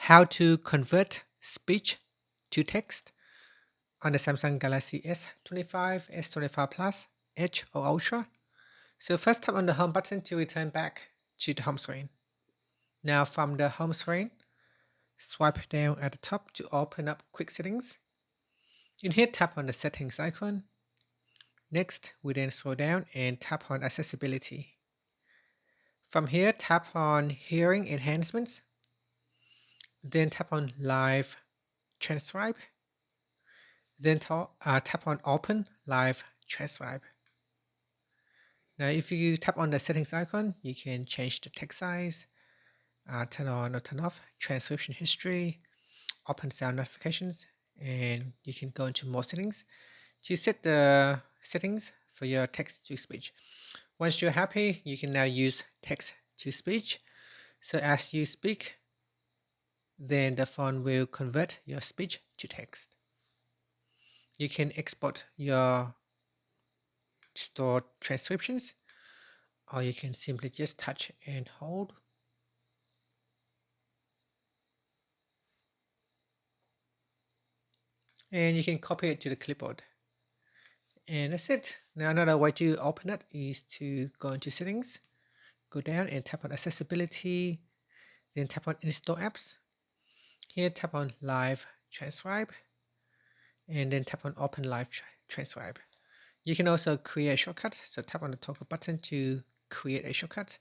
how to convert speech to text on the Samsung Galaxy S25, S25 Plus, Edge or Ultra. So first tap on the home button to return back to the home screen. Now from the home screen, swipe down at the top to open up quick settings. In here, tap on the settings icon. Next, we then scroll down and tap on accessibility. From here, tap on hearing enhancements. Then tap on live transcribe. Then tap on open live transcribe. Now, if you tap on the settings icon, you can change the text size, turn on or turn off transcription history, open sound notifications, and you can go into more settings to set the settings for your text to speech. Once you're happy, you can now use text to speech. So as you speak, then the phone will convert your speech to text. You can export your stored transcriptions, or you can simply just touch and hold. And you can copy it to the clipboard. And that's it. Now another way to open it is to go into settings, go down and tap on accessibility, then tap on install apps. Here tap on live transcribe, and then tap on open live transcribe. You can also create a shortcut, so tap on the toggle button to create a shortcut.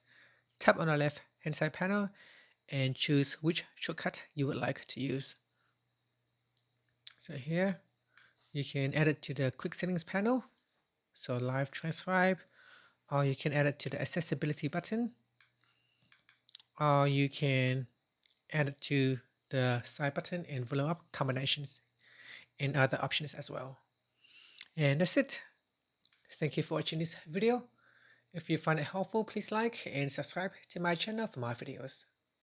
Tap on the left hand side panel and choose which shortcut you would like to use. So here you can add it to the quick settings panel, so live transcribe, or you can add it to the accessibility button, or you can add it to the side button and volume up combinations and other options as well. And that's it. Thank you for watching this video. If you find it helpful, please like and subscribe to my channel for more videos.